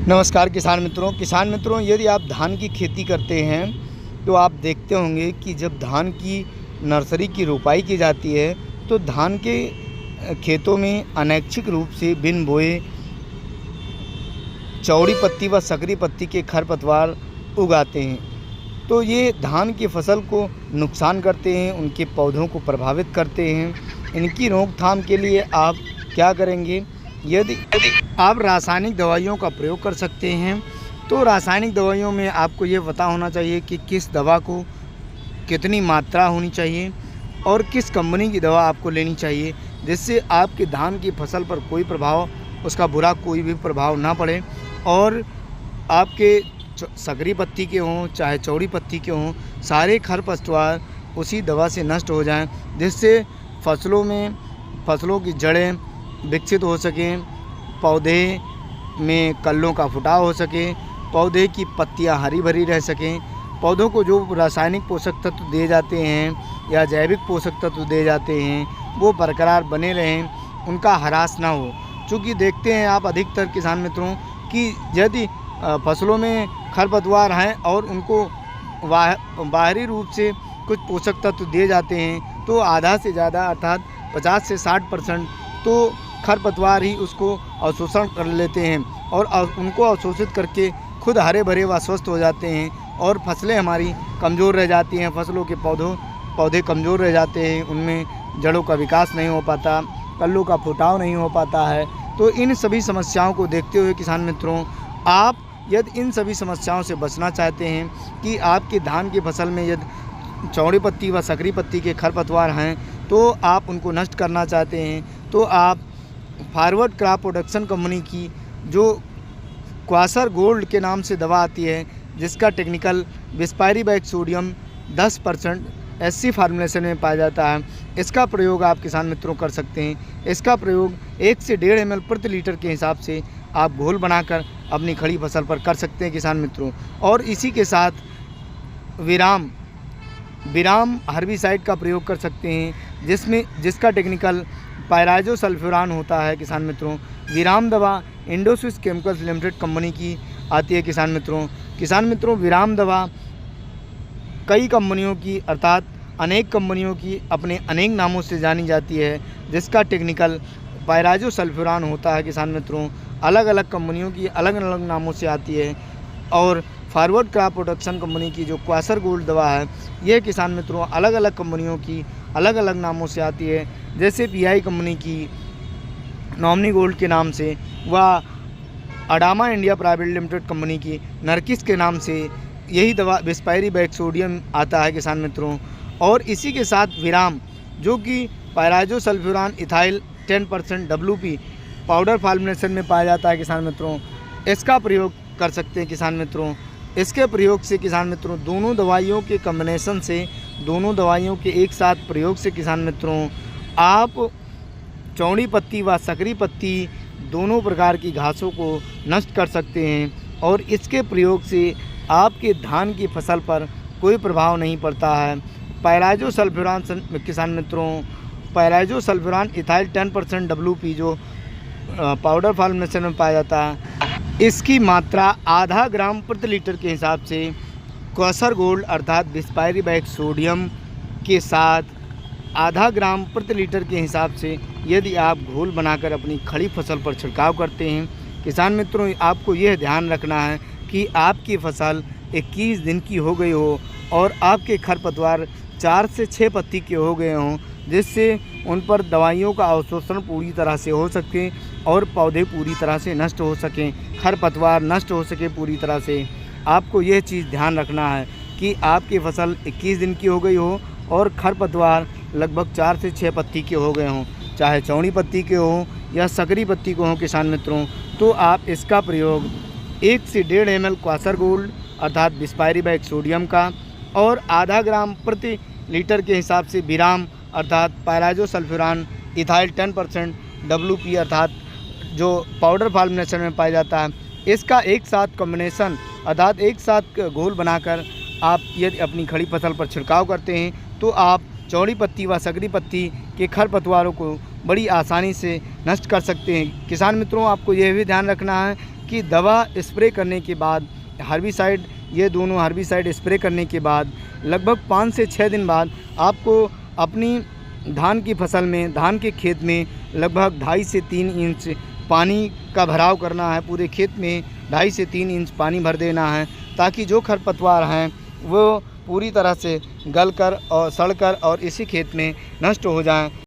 नमस्कार किसान मित्रों, यदि आप धान की खेती करते हैं तो आप देखते होंगे कि जब धान की नर्सरी की रोपाई की जाती है तो धान के खेतों में अनैच्छिक रूप से बिन बोए चौड़ी पत्ती व सकरी पत्ती के खरपतवार उगाते हैं। तो ये धान की फसल को नुकसान करते हैं, उनके पौधों को प्रभावित करते हैं। इनकी रोकथाम के लिए आप क्या करेंगे? यदि आप रासायनिक दवाइयों का प्रयोग कर सकते हैं तो रासायनिक दवाइयों में आपको ये पता होना चाहिए कि किस दवा को कितनी मात्रा होनी चाहिए और किस कंपनी की दवा आपको लेनी चाहिए, जिससे आपके धान की फसल पर कोई प्रभाव, उसका बुरा कोई भी प्रभाव ना पड़े और आपके सकरी पत्ती के हों चाहे चौड़ी पत्ती के हों, सारे खरपतवार उसी दवा से नष्ट हो जाएं, जिससे फसलों की जड़ें विकसित हो सकें, पौधे में कल्लों का फुटाव हो सके, पौधे की पत्तियां हरी भरी रह सकें, पौधों को जो रासायनिक पोषक तत्व दिए जाते हैं या जैविक पोषक तत्व दिए जाते हैं वो बरकरार बने रहें, उनका ह्रास ना हो। चूँकि देखते हैं आप अधिकतर किसान मित्रों कि यदि फसलों में खरपतवार हैं और उनको बाहरी रूप से कुछ पोषक तत्व दिए जाते हैं तो आधा से ज़्यादा अर्थात 50 से 60% तो खरपतवार ही उसको अवशोषण कर लेते हैं और उनको अवशोषित करके खुद हरे भरे व स्वस्थ हो जाते हैं और फसलें हमारी कमज़ोर रह जाती हैं। फसलों के पौधे कमज़ोर रह जाते हैं, उनमें जड़ों का विकास नहीं हो पाता, कल्लों का फुटाव नहीं हो पाता है। तो इन सभी समस्याओं को देखते हुए किसान मित्रों, आप यदि इन सभी समस्याओं से बचना चाहते हैं कि आपकी धान की फसल में यदि चौड़ी पत्ती व सकरी पत्ती के खरपतवार हैं तो आप उनको नष्ट करना चाहते हैं तो आप फॉरवर्ड क्रॉप प्रोडक्शन कंपनी की जो क्वासर गोल्ड के नाम से दवा आती है, जिसका टेक्निकल बिस्पायरीबैक सोडियम 10% SC फार्मूलेशन में पाया जाता है, इसका प्रयोग आप किसान मित्रों कर सकते हैं। इसका प्रयोग 1 से 1.5 ml प्रति लीटर के हिसाब से आप घोल बनाकर अपनी खड़ी फसल पर कर सकते हैं किसान मित्रों। और इसी के साथ विराम हर्बिसाइड का प्रयोग कर सकते हैं, जिसका टेक्निकल पायराजोसल्फ्यूरान होता है किसान मित्रों। विराम दवा इंडोस्विस केमिकल्स लिमिटेड कंपनी की आती है किसान मित्रों। विराम दवा कई कंपनियों की अर्थात अनेक कंपनियों की अपने अनेक नामों से जानी जाती है, जिसका टेक्निकल पायराजोसल्फ्यूरान होता है किसान मित्रों। अलग अलग कंपनियों की अलग अलग नामों से आती है। और फॉरवर्ड क्रॉप प्रोडक्शन कंपनी की जो क्वासर गोल्ड दवा है, यह किसान मित्रों अलग अलग कंपनियों की अलग अलग नामों से आती है, जैसे PI कंपनी की नॉमिनी गोल्ड के नाम से व Adama India private limited company की नरकिस के नाम से यही दवा बिस्पायरीबैक सोडियम आता है किसान मित्रों। और इसी के साथ विराम जो कि पायराजोसल्फ्यूरान इथाइल 10% WP पाउडर फॉर्मुलेशन में पाया जाता है किसान मित्रों, इसका प्रयोग कर सकते हैं किसान मित्रों। इसके प्रयोग से किसान मित्रों दोनों दवाइयों के कम्बिनेशन से, दोनों दवाइयों के एक साथ प्रयोग से किसान मित्रों आप चौड़ी पत्ती व सकरी पत्ती दोनों प्रकार की घासों को नष्ट कर सकते हैं और इसके प्रयोग से आपके धान की फसल पर कोई प्रभाव नहीं पड़ता है। पायराजोसल्फ्यूरान किसान मित्रों, पायराजोसल्फ्यूरान इथाइल 10% WP जो पाउडर फॉर्मुलेशन में पाया जाता है, इसकी मात्रा आधा ग्राम प्रति लीटर के हिसाब से क्वासर गोल्ड अर्थात बिस्पायरीबैक सोडियम के साथ आधा ग्राम प्रति लीटर के हिसाब से यदि आप घोल बनाकर अपनी खड़ी फसल पर छिड़काव करते हैं किसान मित्रों, आपको यह ध्यान रखना है कि आपकी फसल 21 दिन की हो गई हो और आपके खरपतवार 4 से 6 पत्ती के हो गए हों, जिससे उन पर दवाइयों का अवशोषण पूरी तरह से हो सके और पौधे पूरी तरह से नष्ट हो सकें, खरपतवार नष्ट हो सके पूरी तरह से। आपको यह चीज़ ध्यान रखना है कि आपकी फसल 21 दिन की हो गई हो और खरपतवार लगभग 4 से 6 पत्ती के हो गए हों, चाहे चौड़ी पत्ती के हों या सकरी पत्ती के हों किसान मित्रों, तो आप इसका प्रयोग 1 से 1.5 ml क्वासर गोल्ड अर्थात बिस्पायरीबैक सोडियम का और आधा ग्राम प्रति लीटर के हिसाब से विराम अर्थात पायराजोसल्फ्यूरान इथाइल 10% WP अर्थात जो पाउडर फॉर्मुलेशन में पाया जाता है, इसका एक साथ कॉम्बिनेशन अर्थात एक साथ घोल बनाकर आप यदि अपनी खड़ी फसल पर छिड़काव करते हैं तो आप चौड़ी पत्ती व सकरी पत्ती के खरपतवारों को बड़ी आसानी से नष्ट कर सकते हैं। किसान मित्रों, आपको यह भी ध्यान रखना है कि दवा स्प्रे करने के बाद हर्बिसाइड, ये दोनों हर्बिसाइड स्प्रे करने के बाद लगभग 5 से 6 दिन बाद आपको अपनी धान की फसल में, धान के खेत में लगभग 2.5 से 3 इंच पानी का भराव करना है। पूरे खेत में 2.5 से 3 इंच पानी भर देना है, ताकि जो खरपतवार हैं वो पूरी तरह से गलकर और सड़कर और इसी खेत में नष्ट हो जाएं।